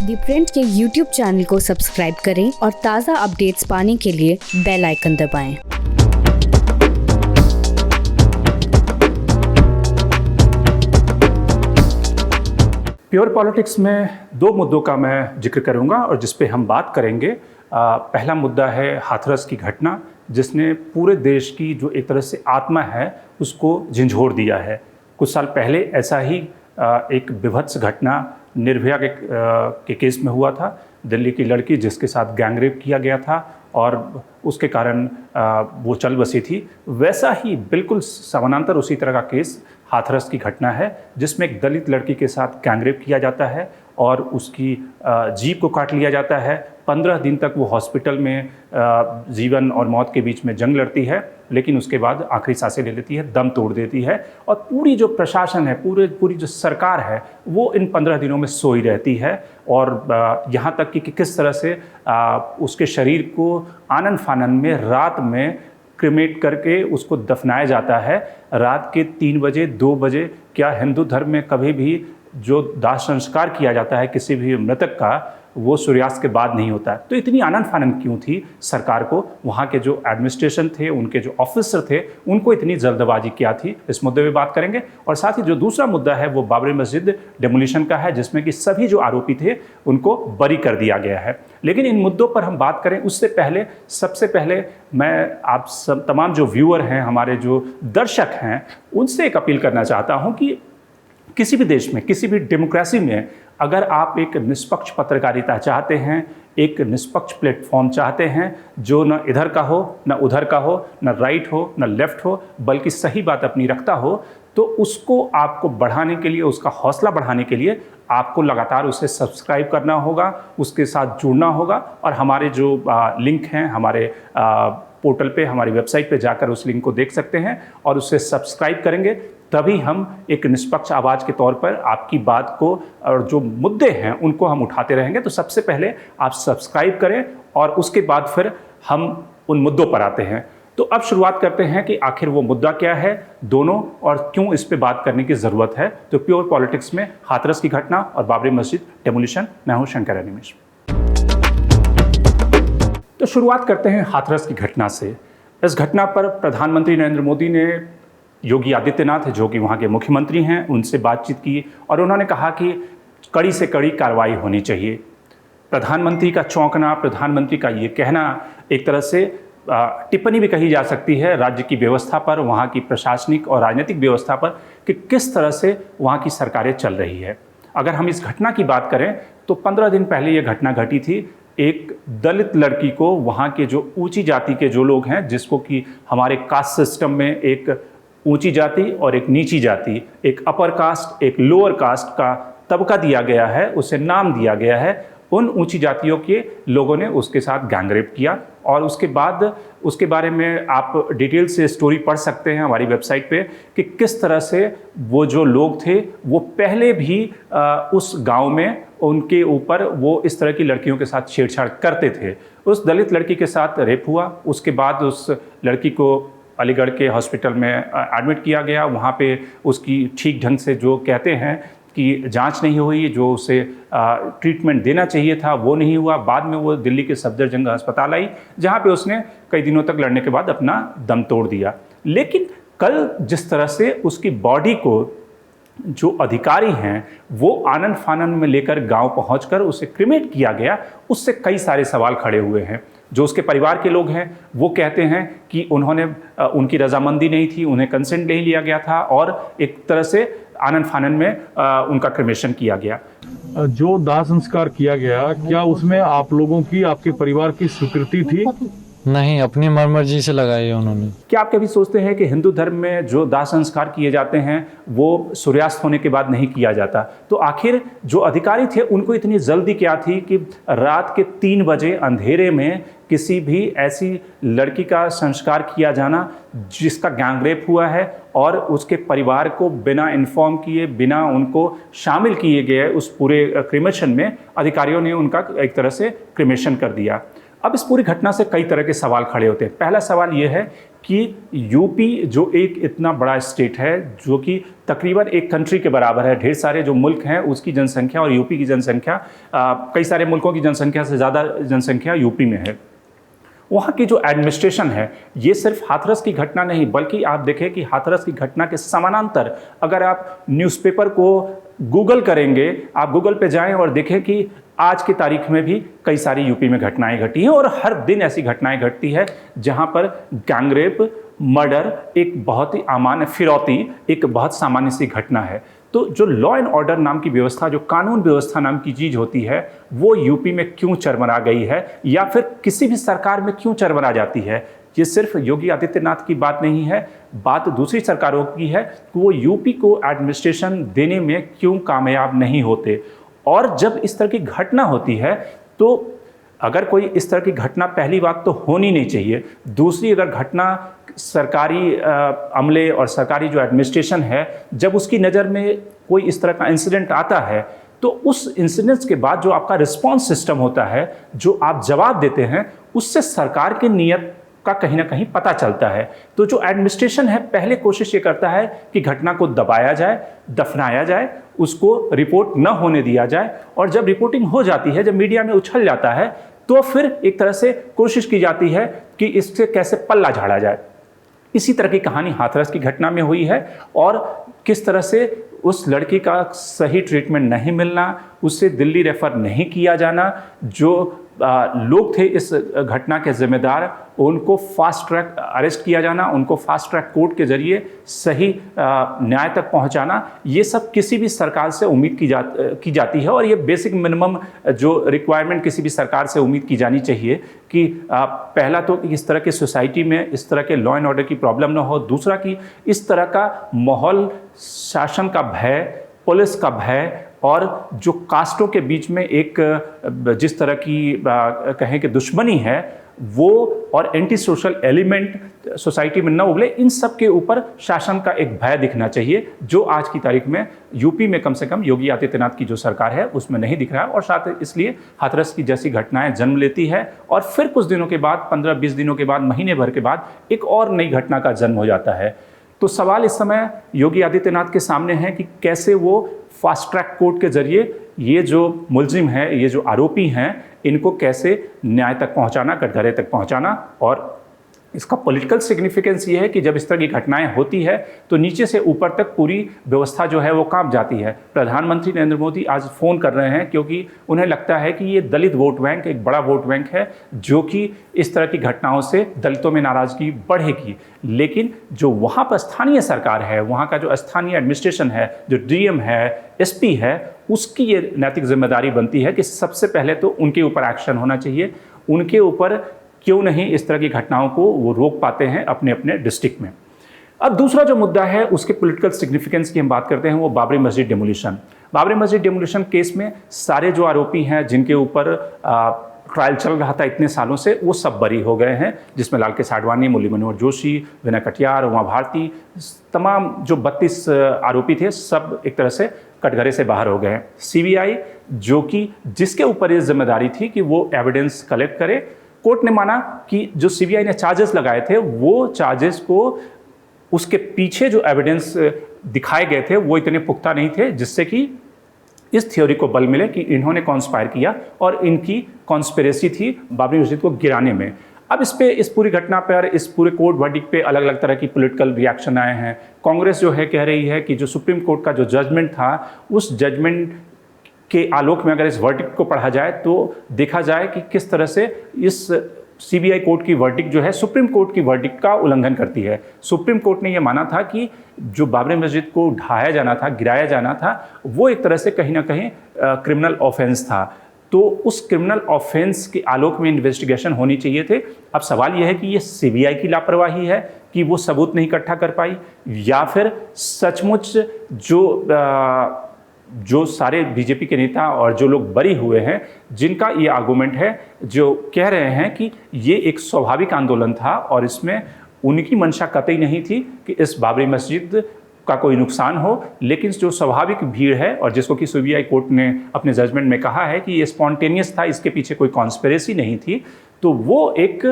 दी print के YouTube channel को subscribe करें और ताज़ा अपडेट्स पाने के लिए बेल आइकन दबाएं। प्योर पॉलिटिक्स में दो मुद्दों का मैं जिक्र करूंगा और जिस पे हम बात करेंगे। पहला मुद्दा है हाथरस की घटना, जिसने पूरे देश की जो एक तरह से आत्मा है उसको झंझोर दिया है। कुछ साल पहले ऐसा ही एक विभत्स घटना निर्भया के केस में हुआ था। दिल्ली की लड़की जिसके साथ गैंगरेप किया गया था और उसके कारण वो चल बसी थी, वैसा ही बिल्कुल समानांतर उसी तरह का केस हाथरस की घटना है, जिसमें एक दलित लड़की के साथ गैंगरेप किया जाता है और उसकी जीभ को काट लिया जाता है। 15 दिन तक वो हॉस्पिटल में जीवन और मौत के बीच में जंग लड़ती है, लेकिन उसके बाद आखिरी सांसें ले लेती है, दम तोड़ देती है। और पूरी जो प्रशासन है, पूरी जो सरकार है, वो इन 15 दिनों में सोई रहती है। और यहाँ तक कि किस तरह से उसके शरीर को आनन फानन में रात में क्रिमेट करके उसको दफनाया जाता है। रात के 3 बजे 2 बजे क्या हिंदू धर्म में कभी भी जो दाह संस्कार किया जाता है किसी भी मृतक का, वो सूर्यास्त के बाद नहीं होता है। तो इतनी आनन फानन क्यों थी सरकार को? वहाँ के जो एडमिनिस्ट्रेशन थे, उनके जो ऑफिसर थे, उनको इतनी जल्दबाजी क्या थी? इस मुद्दे पे बात करेंगे। और साथ ही जो दूसरा मुद्दा है वो बाबरी मस्जिद डेमोलिशन का है, जिसमें कि सभी जो आरोपी थे उनको बरी कर दिया गया है। लेकिन इन मुद्दों पर हम बात करें उससे पहले सबसे पहले मैं आप सब तमाम जो व्यूअर हैं, हमारे जो दर्शक हैं, उनसे एक अपील करना चाहता हूँ कि किसी भी देश में, किसी भी डेमोक्रेसी में अगर आप एक निष्पक्ष पत्रकारिता चाहते हैं, एक निष्पक्ष प्लेटफॉर्म चाहते हैं जो न इधर का हो, न उधर का हो, न राइट हो, न लेफ्ट हो, बल्कि सही बात अपनी रखता हो, तो उसको आपको बढ़ाने के लिए, उसका हौसला बढ़ाने के लिए आपको लगातार उसे सब्सक्राइब करना होगा, उसके साथ जुड़ना होगा। और हमारे जो लिंक हैं, हमारे पोर्टल पे, हमारी वेबसाइट पे जाकर उस लिंक को देख सकते हैं और उसे सब्सक्राइब करेंगे, तभी हम एक निष्पक्ष आवाज़ के तौर पर आपकी बात को और जो मुद्दे हैं उनको हम उठाते रहेंगे। तो सबसे पहले आप सब्सक्राइब करें और उसके बाद फिर हम उन मुद्दों पर आते हैं। तो अब शुरुआत करते हैं कि आखिर वो मुद्दा क्या है दोनों, और क्यों इस पे बात करने की ज़रूरत है। तो प्योर पॉलिटिक्स में हाथरस की घटना और बाबरी मस्जिद डेमोलिशन। मैं हूँ शंकर अनिमेश। तो शुरुआत करते हैं हाथरस की घटना से। इस घटना पर प्रधानमंत्री नरेंद्र मोदी ने योगी आदित्यनाथ, जो कि वहाँ के मुख्यमंत्री हैं, उनसे बातचीत की और उन्होंने कहा कि कड़ी से कड़ी कार्रवाई होनी चाहिए। प्रधानमंत्री का चौंकना, प्रधानमंत्री का ये कहना एक तरह से टिप्पणी भी कही जा सकती है राज्य की व्यवस्था पर, वहाँ की प्रशासनिक और राजनीतिक व्यवस्था पर, कि किस तरह से वहाँ की सरकारें चल रही है। अगर हम इस घटना की बात करें तो 15 दिन पहले ये घटना घटी थी। एक दलित लड़की को वहाँ के जो ऊंची जाति के जो लोग हैं, जिसको कि हमारे कास्ट सिस्टम में एक ऊंची जाति और एक नीची जाति, एक अपर कास्ट, एक लोअर कास्ट का तबका दिया गया है, उसे नाम दिया गया है। उन ऊंची जातियों के लोगों ने उसके साथ गैंगरेप किया और उसके बाद उसके बारे में आप डिटेल से स्टोरी पढ़ सकते हैं हमारी वेबसाइट पे कि किस तरह से वो जो लोग थे वो पहले भी उस गांव में उनके ऊपर वो इस तरह की लड़कियों के साथ छेड़छाड़ करते थे। उस दलित लड़की के साथ रेप हुआ, उसके बाद उस लड़की को अलीगढ़ के हॉस्पिटल में एडमिट किया गया। वहाँ पे उसकी ठीक ढंग से जो कहते हैं कि जांच नहीं हुई, जो उसे ट्रीटमेंट देना चाहिए था वो नहीं हुआ। बाद में वो दिल्ली के सफदरजंग अस्पताल आई, जहाँ पे उसने कई दिनों तक लड़ने के बाद अपना दम तोड़ दिया। लेकिन कल जिस तरह से उसकी बॉडी को जो अधिकारी हैं वो आनन फानन में लेकर गांव पहुंचकर उसे क्रिमेट किया गया, उससे कई सारे सवाल खड़े हुए हैं। जो उसके परिवार के लोग हैं वो कहते हैं कि उन्होंने उनकी रजामंदी नहीं थी, उन्हें कंसेंट नहीं लिया गया था और एक तरह से आनन फानन में उनका क्रिमेशन किया गया। जो दाह संस्कार किया गया, क्या उसमें आप लोगों की, आपके परिवार की स्वीकृति थी? नहीं, अपनी मर्जी से लगाई है उन्होंने। क्या आप कभी सोचते हैं कि हिंदू धर्म में जो दाह संस्कार किए जाते हैं वो सूर्यास्त होने के बाद नहीं किया जाता? तो आखिर जो अधिकारी थे उनको इतनी जल्दी क्या थी कि रात के 3 बजे अंधेरे में किसी भी ऐसी लड़की का संस्कार किया जाना जिसका गैंगरेप हुआ है और उसके परिवार को बिना इन्फॉर्म किए, बिना उनको शामिल किए गए उस पूरे क्रिमेशन में अधिकारियों ने उनका एक तरह से क्रिमेशन कर दिया। अब इस पूरी घटना से कई तरह के सवाल खड़े होते हैं। पहला सवाल ये है कि यूपी जो एक इतना बड़ा स्टेट है, जो कि तकरीबन एक कंट्री के बराबर है, ढेर सारे जो मुल्क हैं उसकी जनसंख्या और यूपी की जनसंख्या कई सारे मुल्कों की जनसंख्या से ज़्यादा जनसंख्या यूपी में है। वहाँ की जो एडमिनिस्ट्रेशन है, ये सिर्फ हाथरस की घटना नहीं, बल्कि आप देखें कि हाथरस की घटना के समानांतर अगर आप न्यूज़पेपर को गूगल करेंगे, आप गूगल पे जाएं और देखें कि आज की तारीख में भी कई सारी यूपी में घटनाएं घटी हैं और हर दिन ऐसी घटनाएं घटती है जहां पर गैंगरेप, मर्डर एक बहुत ही अमान्य, फिरौती एक बहुत सामान्य सी घटना है। तो जो लॉ एंड ऑर्डर नाम की व्यवस्था, जो कानून व्यवस्था नाम की चीज़ होती है, वो यूपी में क्यों चरमरा गई है या फिर किसी भी सरकार में क्यों चरमरा जाती है? ये सिर्फ योगी आदित्यनाथ की बात नहीं है, बात दूसरी सरकारों की है कि वो यूपी को एडमिनिस्ट्रेशन देने में क्यों कामयाब नहीं होते। और जब इस तरह की घटना होती है तो अगर कोई इस तरह की घटना, पहली बात तो होनी नहीं चाहिए, दूसरी अगर घटना सरकारी अमले और सरकारी जो एडमिनिस्ट्रेशन है, जब उसकी नज़र में कोई इस तरह का इंसिडेंट आता है तो उस इंसिडेंट्स के बाद जो आपका रिस्पॉन्स सिस्टम होता है, जो आप जवाब देते हैं, उससे सरकार की नीयत का कहीं ना कहीं पता चलता है। तो जो एडमिनिस्ट्रेशन है पहले कोशिश ये करता है कि घटना को दबाया जाए, दफनाया जाए, उसको रिपोर्ट न होने दिया जाए, और जब रिपोर्टिंग हो जाती है, जब मीडिया में उछल जाता है, तो फिर एक तरह से कोशिश की जाती है कि इससे कैसे पल्ला झाड़ा जाए। इसी तरह की कहानी हाथरस की घटना में हुई है और किस तरह से उस लड़की का सही ट्रीटमेंट नहीं मिलना, उससे दिल्ली रेफर नहीं किया जाना, जो लोग थे इस घटना के जिम्मेदार, उनको फास्ट ट्रैक अरेस्ट किया जाना, उनको फास्ट ट्रैक कोर्ट के जरिए सही न्याय तक पहुंचाना, ये सब किसी भी सरकार से उम्मीद की जाती है। और ये बेसिक मिनिमम जो रिक्वायरमेंट किसी भी सरकार से उम्मीद की जानी चाहिए कि पहला तो इस तरह की सोसाइटी में इस तरह के लॉ एंड ऑर्डर की प्रॉब्लम ना हो, दूसरा कि इस तरह का माहौल, शासन का भय, पुलिस का भय और जो कास्टों के बीच में एक जिस तरह की कहें कि दुश्मनी है, वो और एंटी सोशल एलिमेंट सोसाइटी में न उभले, इन सब के ऊपर शासन का एक भय दिखना चाहिए, जो आज की तारीख में यूपी में कम से कम योगी आदित्यनाथ की जो सरकार है उसमें नहीं दिख रहा है। और साथ इसलिए हाथरस की जैसी घटनाएं जन्म लेती है और फिर कुछ दिनों के बाद, 15-20 दिनों के बाद, महीने भर के बाद एक और नई घटना का जन्म हो जाता है। तो सवाल इस समय योगी आदित्यनाथ के सामने है कि कैसे वो फास्ट ट्रैक कोर्ट के जरिए ये जो मुलजिम है, ये जो आरोपी हैं, इनको कैसे न्याय तक पहुंचाना, कटघरे तक पहुंचाना। और इसका पॉलिटिकल सिग्निफिकेंस ये है कि जब इस तरह की घटनाएं होती है तो नीचे से ऊपर तक पूरी व्यवस्था जो है वो कांप जाती है। प्रधानमंत्री नरेंद्र मोदी आज फ़ोन कर रहे हैं क्योंकि उन्हें लगता है कि ये दलित वोट बैंक एक बड़ा वोट बैंक है, जो कि इस तरह की घटनाओं से दलितों में नाराज़गी बढ़ेगी। लेकिन जो वहाँ पर स्थानीय सरकार है, वहाँ का जो स्थानीय एडमिनिस्ट्रेशन है, जो डीएम है, एसपी है, उसकी ये नैतिक जिम्मेदारी बनती है कि सबसे पहले तो उनके ऊपर एक्शन होना चाहिए। उनके ऊपर क्यों नहीं इस तरह की घटनाओं को वो रोक पाते हैं अपने अपने डिस्ट्रिक्ट में। अब दूसरा जो मुद्दा है उसके पॉलिटिकल सिग्निफिकेंस की हम बात करते हैं, वो बाबरी मस्जिद डेमोलिशन। बाबरी मस्जिद डेमोलिशन केस में सारे जो आरोपी हैं जिनके ऊपर ट्रायल चल रहा था इतने सालों से, वो सब बरी हो गए हैं, जिसमें लालकेश आडवाणी, मुरली मनोहर जोशी, विनय कटियार, उमा भारती, तमाम जो 32 आरोपी थे सब एक तरह से कटघरे से बाहर हो गए हैं। सीबीआई जो कि जिसके ऊपर ये जिम्मेदारी थी कि वो एविडेंस कलेक्ट करे, कोर्ट ने माना कि जो सीबीआई ने चार्जेस लगाए थे वो चार्जेस को उसके पीछे जो एविडेंस दिखाए गए थे वो इतने पुख्ता नहीं थे जिससे कि इस थ्योरी को बल मिले कि इन्होंने कॉन्स्पायर किया और इनकी कॉन्स्पिरेसी थी बाबरी मस्जिद को गिराने में। अब इस पूरी घटना पर, इस पूरे कोर्ट वर्डिक्ट पे अलग अलग तरह की पॉलिटिकल रिएक्शन आए हैं। कांग्रेस जो है कह रही है कि जो सुप्रीम कोर्ट का जो जजमेंट था, उस जजमेंट के आलोक में अगर इस वर्डिक्ट को पढ़ा जाए तो देखा जाए कि किस तरह से इस सीबीआई कोर्ट की वर्डिक्ट जो है सुप्रीम कोर्ट की वर्डिक्ट का उल्लंघन करती है। सुप्रीम कोर्ट ने यह माना था कि जो बाबरी मस्जिद को ढाया जाना था, गिराया जाना था, वो एक तरह से कहीं ना कहीं क्रिमिनल ऑफेंस था। तो उस क्रिमिनल ऑफेंस के आलोक में इन्वेस्टिगेशन होनी चाहिए थे। अब सवाल यह है कि ये सीबीआई की लापरवाही है कि वो सबूत नहीं इकट्ठा कर पाई, या फिर सचमुच जो सारे बीजेपी के नेता और जो लोग बरी हुए हैं, जिनका ये आर्गूमेंट है, जो कह रहे हैं कि ये एक स्वाभाविक आंदोलन था और इसमें उनकी मंशा कतई नहीं थी कि इस बाबरी मस्जिद का कोई नुकसान हो, लेकिन जो स्वाभाविक भीड़ है और जिसको कि सीबीआई कोर्ट ने अपने जजमेंट में कहा है कि ये स्पॉन्टेनियस था, इसके पीछे कोई कॉन्स्पिरेसी नहीं थी, तो वो एक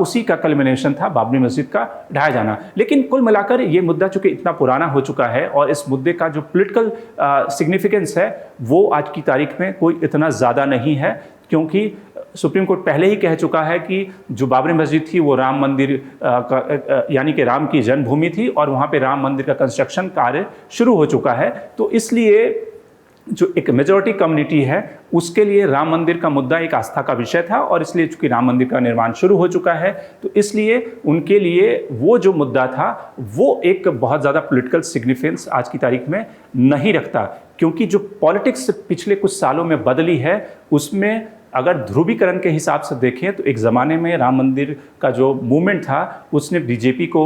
उसी का कल्मिनेशन था बाबरी मस्जिद का ढाया जाना। लेकिन कुल मिलाकर ये मुद्दा चूंकि इतना पुराना हो चुका है और इस मुद्दे का जो पॉलिटिकल सिग्निफिकेंस है वो आज की तारीख में कोई इतना ज़्यादा नहीं है, क्योंकि सुप्रीम कोर्ट पहले ही कह चुका है कि जो बाबरी मस्जिद थी वो राम मंदिर यानी कि राम की जन्मभूमि थी और वहाँ पे राम मंदिर का कंस्ट्रक्शन कार्य शुरू हो चुका है। तो इसलिए जो एक मेजॉरिटी कम्युनिटी है उसके लिए राम मंदिर का मुद्दा एक आस्था का विषय था, और इसलिए चूंकि राम मंदिर का निर्माण शुरू हो चुका है तो इसलिए उनके लिए वो जो मुद्दा था वो एक बहुत ज़्यादा पॉलिटिकल सिग्निफिकेंस आज की तारीख में नहीं रखता, क्योंकि जो पॉलिटिक्स पिछले कुछ सालों में बदली है उसमें अगर ध्रुवीकरण के हिसाब से देखें तो एक ज़माने में राम मंदिर का जो मूवमेंट था उसने बीजेपी को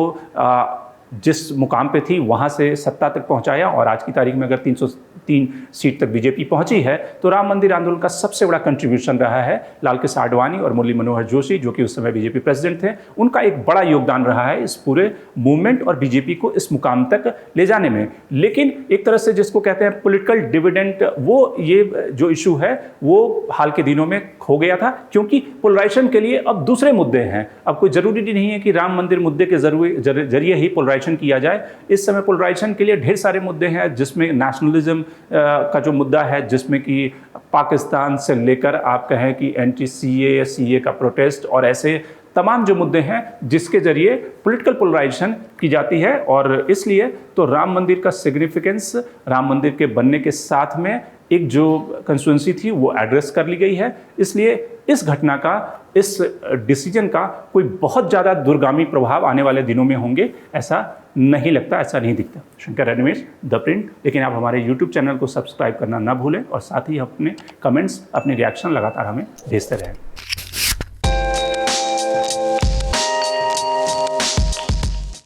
जिस मुकाम पे थी वहाँ से सत्ता तक पहुँचाया, और आज की तारीख में अगर 303 सीट तक बीजेपी पहुँची है तो राम मंदिर आंदोलन का सबसे बड़ा कंट्रीब्यूशन रहा है लाल कृष्ण आडवाणी और मुरली मनोहर जोशी, जो कि उस समय बीजेपी प्रेसिडेंट थे। उनका एक बड़ा योगदान रहा है इस पूरे मूवमेंट और बीजेपी को इस मुकाम तक ले जाने में। लेकिन एक तरह से जिसको कहते हैं पॉलिटिकल डिविडेंड, वो ये जो इशू है वो हाल के दिनों में खो गया था, क्योंकि पोलराइजेशन के लिए अब दूसरे मुद्दे हैं। अब कोई ज़रूरी नहीं है कि राम मंदिर मुद्दे के जरिए ही पोलराइजेशन किया जाए। इस समय पोलराइजेशन के लिए ढेर सारे मुद्दे हैं, जिसमें नेशनलिज्म का जो मुद्दा है, जिसमें कि पाकिस्तान से लेकर आप कहें कि एंटी सीए का प्रोटेस्ट और ऐसे तमाम जो मुद्दे हैं जिसके जरिए पॉलिटिकल पोलराइजेशन की जाती है। और इसलिए तो राम मंदिर का सिग्निफिकेंस राम मंदिर के बनने के साथ में एक जो कंस्टिट्यूंसी थी वो एड्रेस कर ली गई है। इसलिए इस घटना का, इस डिसीजन का कोई बहुत ज़्यादा दूरगामी प्रभाव आने वाले दिनों में होंगे ऐसा नहीं लगता, ऐसा नहीं दिखता। Shankar Animesh the print. लेकिन आप हमारे YouTube चैनल को सब्सक्राइब करना ना भूलें और साथ ही अपने कमेंट्स, अपने रिएक्शन लगातार हमें भेजते रहें।